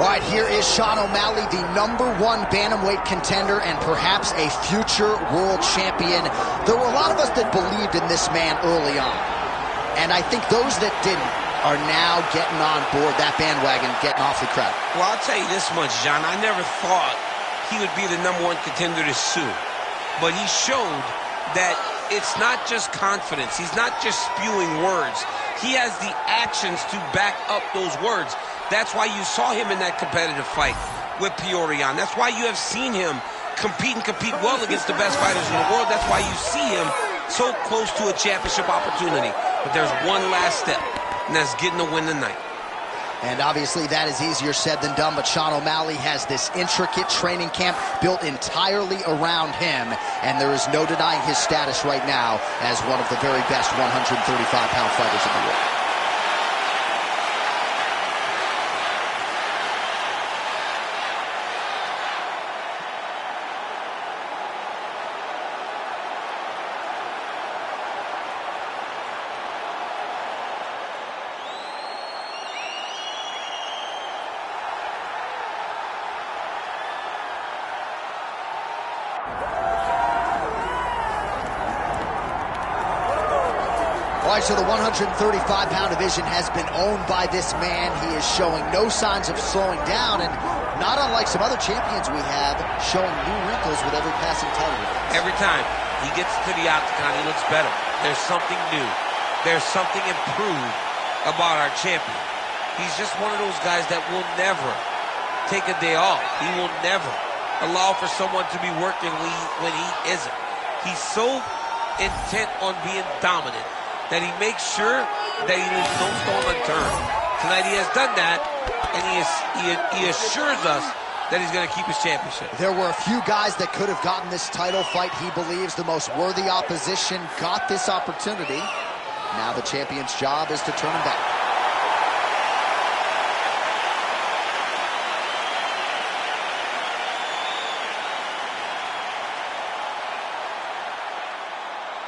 All right, here is Sean O'Malley, the #1 bantamweight contender and perhaps a future world champion. There were a lot of us that believed in this man early on. And I think those that didn't are now getting on board that bandwagon, getting awfully crowded. Well, I'll tell you this much, John. I never thought he would be the #1 contender this soon. But he showed that it's not just confidence. He's not just spewing words. He has the actions to back up those words. That's why you saw him in that competitive fight with Peorion. That's why you have seen him compete well against the best fighters in the world. That's why you see him so close to a championship opportunity. But there's one last step, and that's getting the win tonight. And obviously that is easier said than done, but Sean O'Malley has this intricate training camp built entirely around him, and there is no denying his status right now as one of the very best 135-pound fighters in the world. All right, so the 135-pound division has been owned by this man. He is showing no signs of slowing down, and not unlike some other champions we have, showing new wrinkles with every passing title defense. Every time he gets to the octagon, he looks better. There's something new. There's something improved about our champion. He's just one of those guys that will never take a day off. He will never allow for someone to be working when he isn't. He's so intent on being dominant that he makes sure that he leaves no stone unturned. Tonight he has done that, and he assures us that he's going to keep his championship. There were a few guys that could have gotten this title fight. He believes the most worthy opposition got this opportunity. Now the champion's job is to turn him back.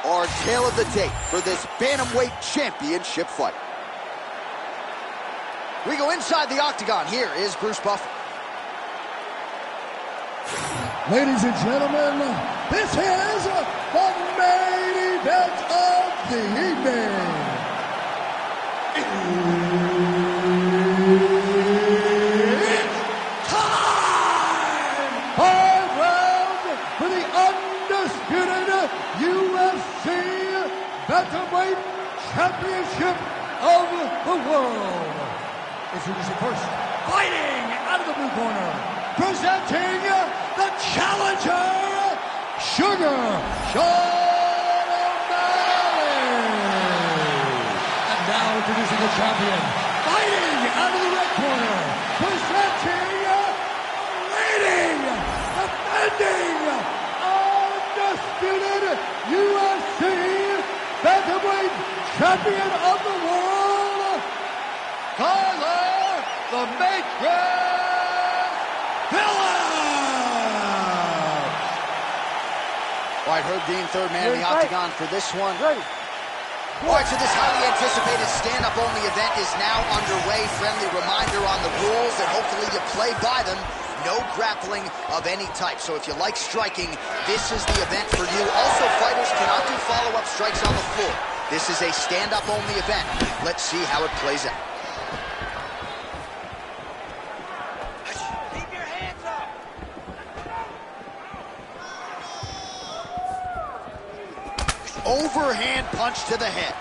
Our tale of the tape for this bantamweight championship fight. We go inside the octagon. Here is Bruce Buffer. Ladies and gentlemen, this is the main event of the evening. It's time! 5 rounds for the undisputed UFC Bantamweight Championship of the world. Introducing first, fighting out of the blue corner, presenting the challenger, Sugar Sean O'Malley. And now introducing the champion, fighting out of the red corner, presenting, leading, defending, undisputed UFC Bantamweight Champion of the world, Tyler the Matrix Phillips! All right, Herb Dean, third man in the octagon for this one. All right, so this highly anticipated stand-up only event is now underway. Friendly reminder on the rules, and hopefully you play by them. No grappling of any type. So if you like striking, this is the event for you. Also, fighters cannot do follow-up strikes on the floor. This is a stand-up only event. Let's see how it plays out. Keep your hands up. Overhand punch to the head.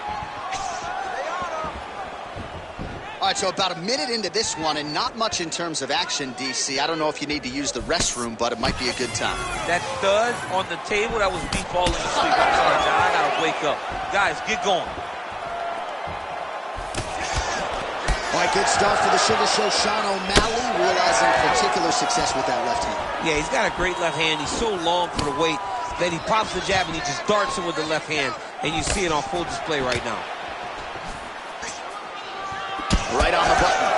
All right, so about a minute into this one, and not much in terms of action, DC. I don't know if you need to use the restroom, but it might be a good time. That thud on the table, that was me falling asleep. I'm sorry, John. I gotta wake up. Guys, get going. All right, good start for the Sugar Show. Sean O'Malley realizing particular success with that left hand. Yeah, he's got a great left hand. He's so long for the weight that he pops the jab and he just darts it with the left hand. And you see it on full display right now. Right on the button.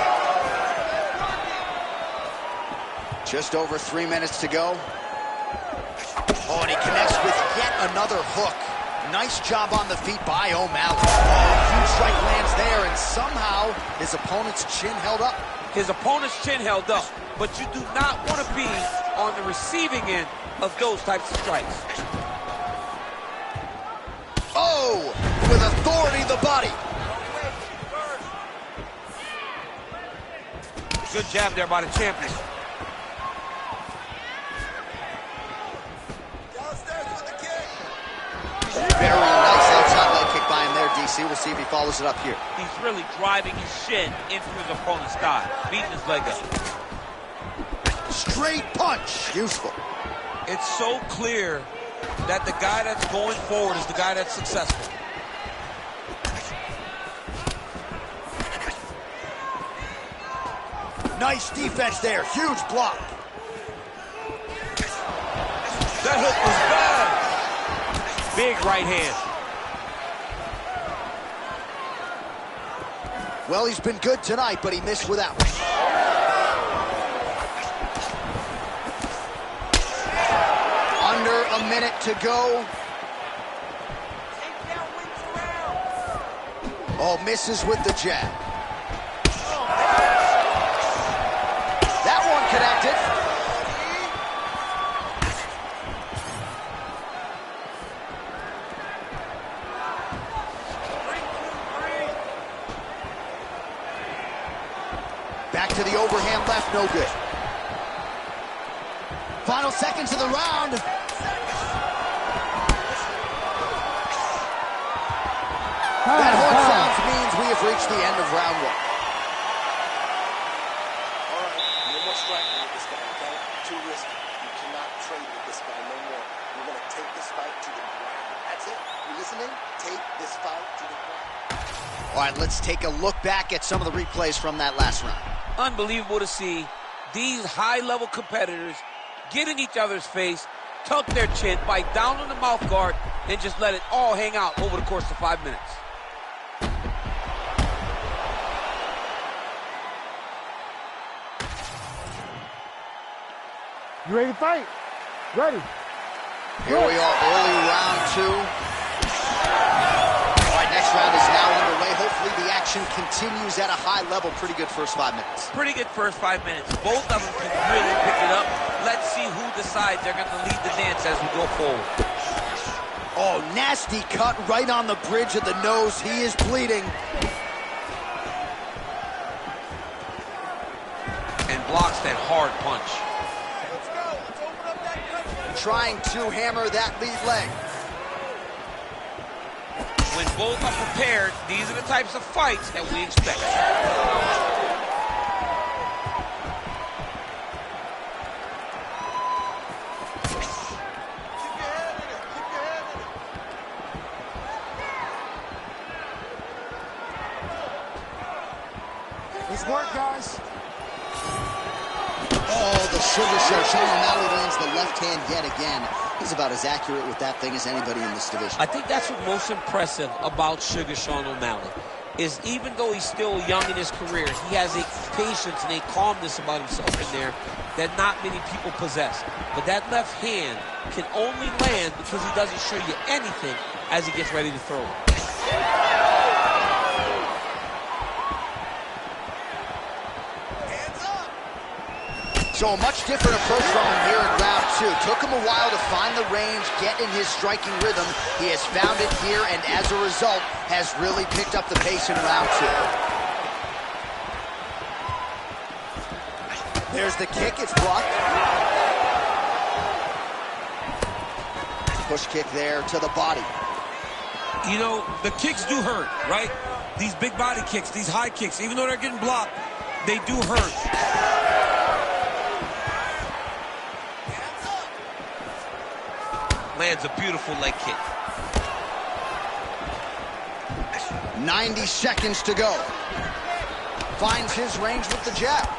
Just over 3 minutes to go. Oh, and he connects with yet another hook. Nice job on the feet by O'Malley. Oh, huge strike lands there, and somehow his opponent's chin held up. His opponent's chin held up, but you do not want to be on the receiving end of those types of strikes. Oh, with authority, the body. Good jab there by the champion. Very nice outside leg kick by him there, DC. We'll see if he follows it up here. He's really driving his shin into his opponent's thigh, beating his leg up. Straight punch. Useful. It's so clear that the guy that's going forward is the guy that's successful. Nice defense there. Huge block. That hook was bad. Big right hand. Well, he's been good tonight, but he missed with that one. Under a minute to go. Oh, misses with the jab. That one connected. Back to the overhand left, no good. Final seconds of the round. That horn sounds means we have reached the end of round one. All right, no more striking with this guy, okay? Too risky. You cannot trade with this guy no more. You're going to take this fight to the ground. That's it. You listening? Take this fight to the ground. All right, let's take a look back at some of the replays from that last round. Unbelievable to see these high-level competitors get in each other's face, tuck their chin, bite down on the mouth guard, and just let it all hang out over the course of 5 minutes. You ready to fight? Ready. Here we are, early round two. All right, next round is now underway. Hopefully the action continues at a high level. Pretty good first 5 minutes. Pretty good first 5 minutes. Both of them can really pick it up. Let's see who decides they're going to lead the dance as we go forward. Oh, nasty cut right on the bridge of the nose. He is bleeding. And blocks that hard punch. Trying to hammer that lead leg. When both are prepared, these are the types of fights that we expect. Let's work, guys. Oh, the sugar show. Sean O'Malley lands the left hand yet again. He's about as accurate with that thing as anybody in this division. I think that's what's most impressive about Sugar Sean O'Malley, is even though he's still young in his career, he has a patience and a calmness about himself in there that not many people possess. But that left hand can only land because he doesn't show you anything as he gets ready to throw it. So a much different approach from him here in round two. Took him a while to find the range, get in his striking rhythm. He has found it here, and as a result, has really picked up the pace in round two. There's the kick, it's blocked. Push kick there to the body. You know, the kicks do hurt, right? These big body kicks, these high kicks, even though they're getting blocked, they do hurt. Lands a beautiful leg kick. 90 seconds to go. Finds his range with the jab.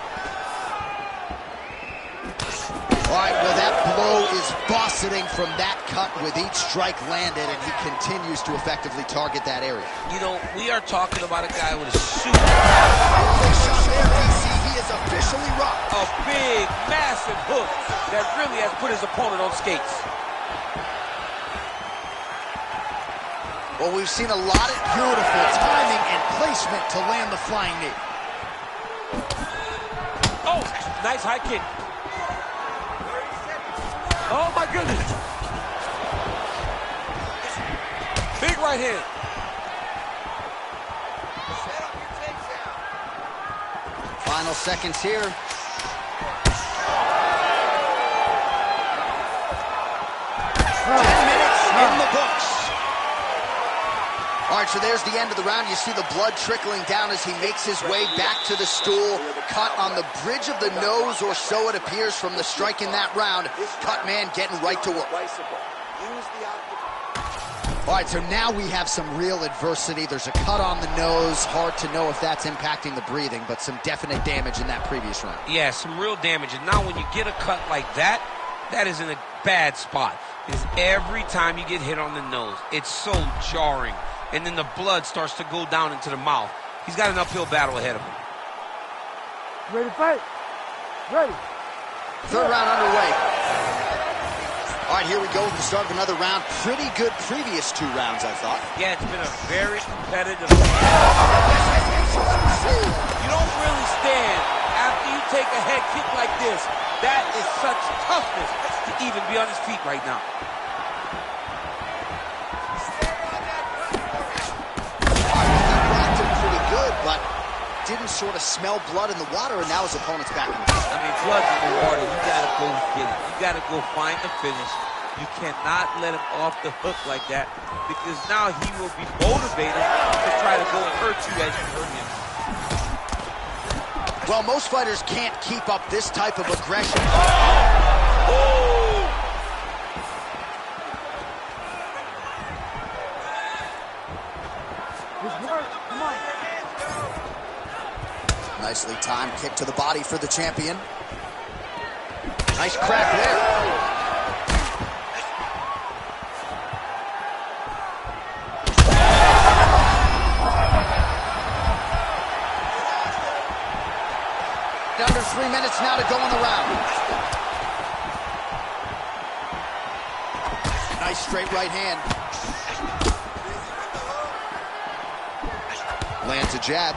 All right, well, that blow is bossing from that cut with each strike landed, and he continues to effectively target that area. You know, we are talking about a guy with a super... Big shot there, DC. He is officially rocked. A big, massive hook that really has put his opponent on skates. Well, we've seen a lot of beautiful timing and placement to land the flying knee. Nice high kick. Oh, my goodness. Big right hand. Final seconds here. 10 minutes in the books. All right, so there's the end of the round. You see the blood trickling down as he makes his way back to the stool. Cut on the bridge of the nose, or so it appears from the strike in that round. Cut man getting right to work. All right, so now we have some real adversity. There's a cut on the nose. Hard to know if that's impacting the breathing, but some definite damage in that previous round. Yeah, some real damage. And now when you get a cut like that, that is in a bad spot. Because every time you get hit on the nose, it's so jarring. And then the blood starts to go down into the mouth. He's got an uphill battle ahead of him. Ready to fight? Ready. Third round underway. All right, here we go with the start of another round. Pretty good previous 2 rounds, I thought. Yeah, it's been a very competitive. You don't really stand after you take a head kick like this. That is such toughness to even be on his feet right now. But didn't sort of smell blood in the water, and now his opponent's back in the fight. I mean, blood in the water. You gotta go get it. You gotta go find the finish. You cannot let him off the hook like that, because now he will be motivated to try to go and hurt you as you hurt him. Well, most fighters can't keep up this type of aggression. Oh! Come on. Nicely timed kick to the body for the champion. Nice crack there. Under 3 minutes now to go in the round. Nice straight right hand. Lands a jab.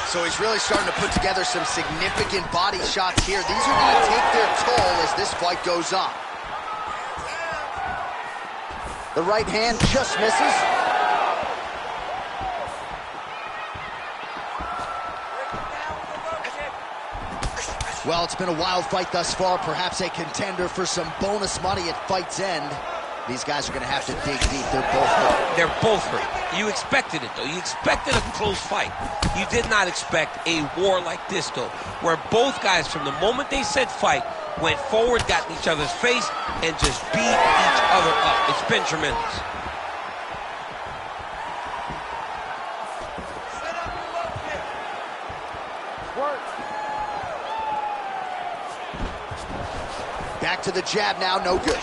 So he's really starting to put together some significant body shots here. These are going to take their toll as this fight goes on. The right hand just misses. Well, it's been a wild fight thus far. Perhaps a contender for some bonus money at fight's end. These guys are going to have to dig deep. They're both hurt. They're both hurt. You expected it, though. You expected a close fight. You did not expect a war like this, though, where both guys, from the moment they said fight, went forward, got in each other's face, and just beat each other up. It's been tremendous. Back to the jab now, no good.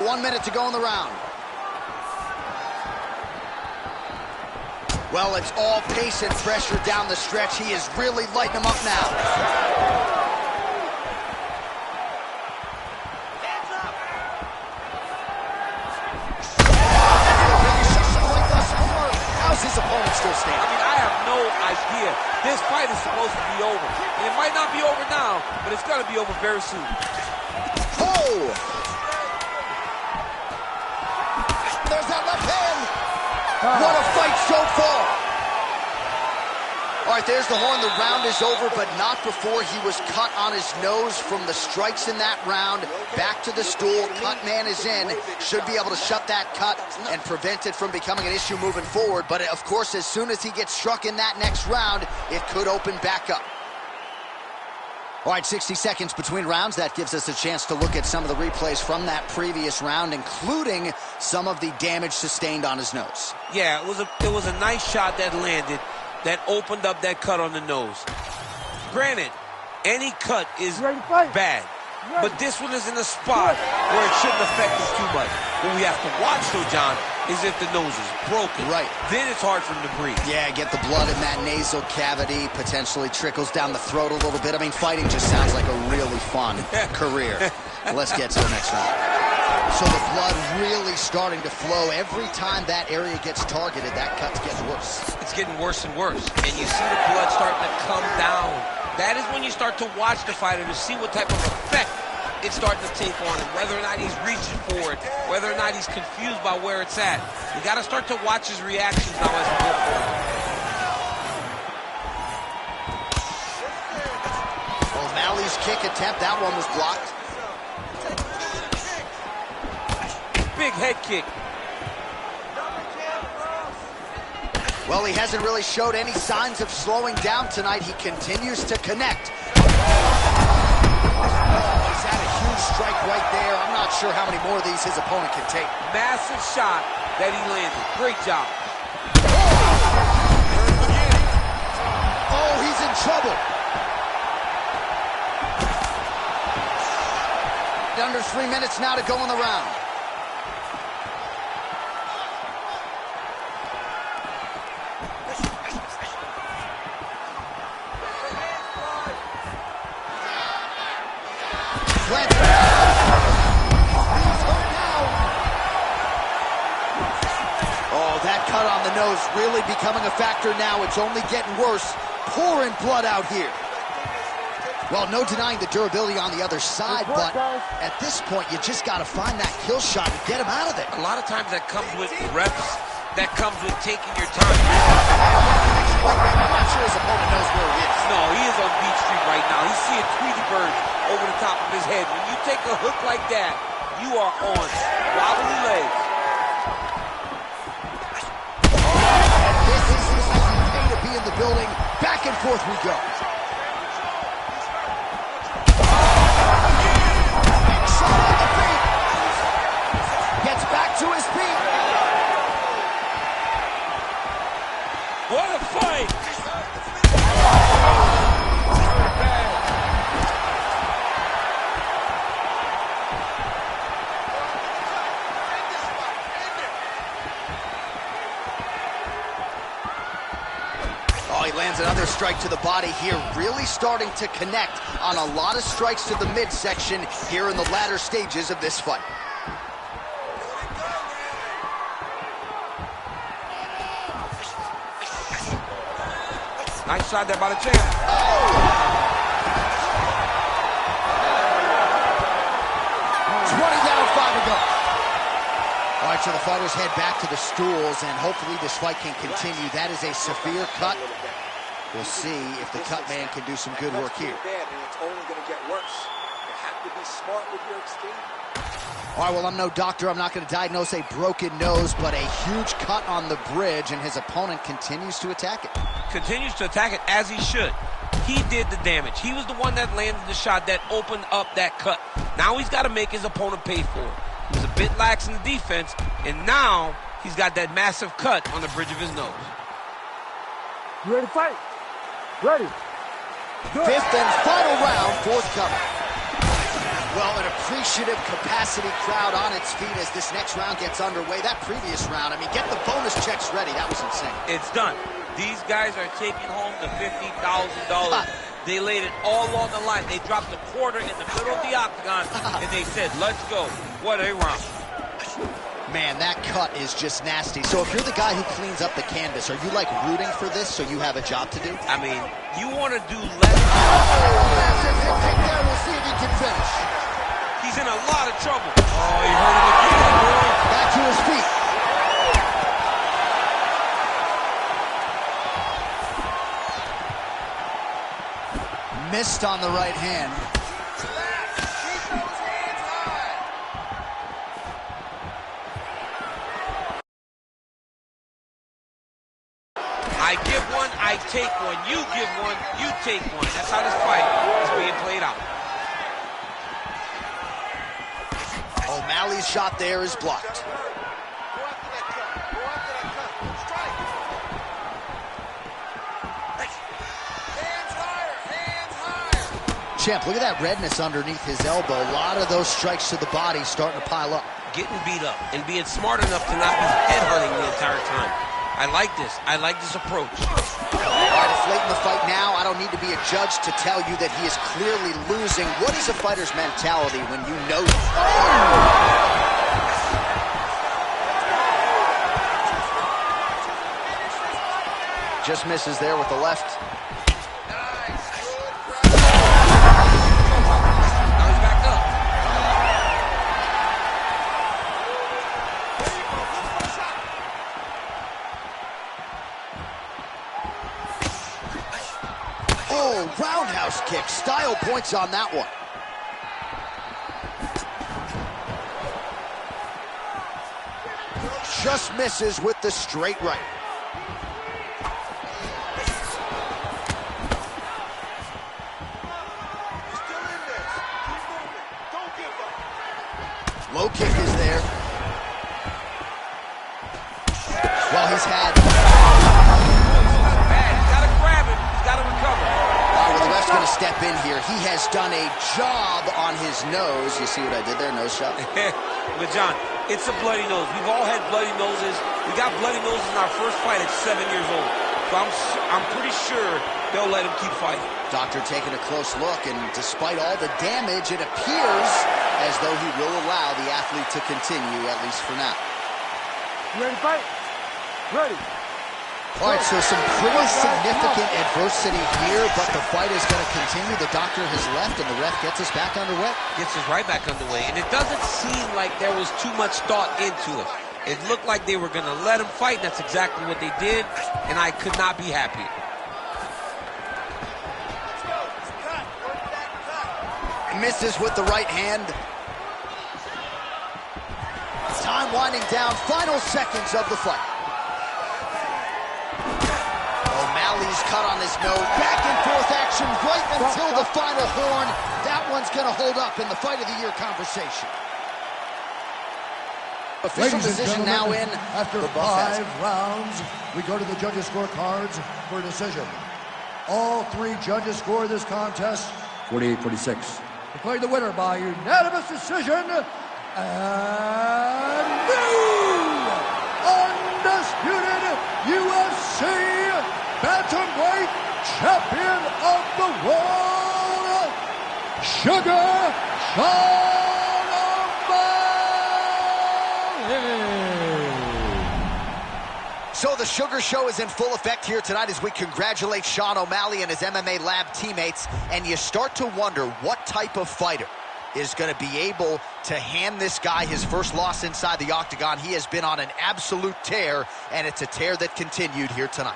1 minute to go in the round. Well, it's all pace and pressure down the stretch. He is really lighting him up now. How's his opponent still standing? I mean, I have no idea. This fight is supposed to be over. And it might not be over now, but it's going to be over very soon. Oh! There's that left hand. What a fight so far. All right, there's the horn. The round is over, but not before he was cut on his nose from the strikes in that round. Back to the stool. Cut man is in. Should be able to shut that cut and prevent it from becoming an issue moving forward. But, of course, as soon as he gets struck in that next round, it could open back up. All right, 60 seconds between rounds. That gives us a chance to look at some of the replays from that previous round, including some of the damage sustained on his nose. Yeah, it was a nice shot that landed, that opened up that cut on the nose. Granted, any cut is bad, but this one is in a spot where it shouldn't affect him too much. What we have to watch, though, John, is if the nose is broken. Right. Then it's hard for him to breathe. Yeah, get the blood in that nasal cavity, potentially trickles down the throat a little bit. I mean, fighting just sounds like a really fun career. Let's get to the next round. So the blood really starting to flow. Every time that area gets targeted, that cut's getting worse. It's getting worse and worse. And you see the blood starting to come down. That is when you start to watch the fighter to see what type of effect it's starting to take on him, whether or not he's reaching for it, whether or not he's confused by where it's at. You got to start to watch his reactions now as we go forward. O'Malley's kick attempt, that one was blocked. Big head kick. Well, he hasn't really showed any signs of slowing down tonight. He continues to connect. Oh, he's had a huge strike right there. I'm not sure how many more of these his opponent can take. Massive shot that he landed. Great job. Oh, he's in trouble. Under 3 minutes now to go in the round. Oh, that cut on the nose really becoming a factor now. It's only getting worse. Pouring blood out here. Well, no denying the durability on the other side, but at this point, you just got to find that kill shot and get him out of there. A lot of times that comes with reps. That comes with taking your time. I'm not sure his opponent knows where he is. No, he is on Beach Street right now. He's seeing Tweety Bird over the top of his head. When you take a hook like that, you are on wobbly legs. And this is his pay to be in the building. Back and forth we go. Shot on the feet. Gets back to his feet. What a fight! Oh, he lands another strike to the body here, really starting to connect on a lot of strikes to the midsection here in the latter stages of this fight. Nice shot there by the champ. 20 down, 5 to go. All right, so the fighters head back to the stools, and hopefully this fight can continue. That is a severe cut. We'll see if the cut man can do some good work here. It's only going to get worse. You have to be smart with your exchange. All right, well, I'm no doctor. I'm not going to diagnose a broken nose, but a huge cut on the bridge, and his opponent continues to attack it. Continues to attack it as he should. He did the damage. He was the one that landed the shot that opened up that cut. Now he's got to make his opponent pay for it. He was a bit lax in the defense, and now he's got that massive cut on the bridge of his nose. You ready to fight? Ready. Good. Fifth and final round, forthcoming. Well, an appreciative capacity crowd on its feet as this next round gets underway. That previous round, I mean, get the bonus checks ready. That was insane. It's done. These guys are taking home the $50,000. They laid it all on the line. They dropped a quarter in the middle of the octagon, and they said, let's go. What a round. Man, that cut is just nasty. So if you're the guy who cleans up the canvas, are you like rooting for this so you have a job to do? I mean, you want to do less. Massive hit right there. We'll see if he can finish. He's in a lot of trouble. Oh, he hurt him again, boy. Back to his feet. Missed on the right hand. I give one, I take one. You give one, you take one. That's how this fight is being played out. O'Malley's shot there is blocked. Champ, look at that redness underneath his elbow. A lot of those strikes to the body starting to pile up. Getting beat up and being smart enough to not be headhunting the entire time. I like this. I like this approach. All right, it's late in the fight now. I don't need to be a judge to tell you that he is clearly losing. What is a fighter's mentality when you know that? Just misses there with the left. Now he's back up. Oh, roundhouse kick. Style points on that one. Just misses with the straight right. Low kick is there. Well, he's had... Bad. He's got to grab him. He's got to recover. Well, the ref's going to step in here. He has done a job on his nose. You see what I did there? Nose shot. But, John, it's a bloody nose. We've all had bloody noses. We got bloody noses in our first fight at 7 years old. So I'm pretty sure they'll let him keep fighting. Doctor taking a close look, and despite all the damage, it appears as though he will allow the athlete to continue, at least for now. You ready to fight? Ready. All right, so some pretty significant adversity here, but the fight is going to continue. The doctor has left, and the ref gets us back underway. Gets us right back underway. And it doesn't seem like there was too much thought into it. It looked like they were going to let him fight, and that's exactly what they did, and I could not be happier. Misses with the right hand. Time winding down, final seconds of the fight. O'Malley's cut on his nose. Back and forth action right until the final horn. That one's going to hold up in the fight of the year conversation. Official decision now in. After 5 rounds, we go to the judges' scorecards for a decision. All 3 judges score this contest 48-46. Declared the winner by unanimous decision, and new undisputed UFC bantamweight champion of the world, Sugar Sean O'Malley. So the Sugar Show is in full effect here tonight as we congratulate Sean O'Malley and his MMA Lab teammates, and you start to wonder what type of fighter is going to be able to hand this guy his first loss inside the octagon. He has been on an absolute tear, and it's a tear that continued here tonight.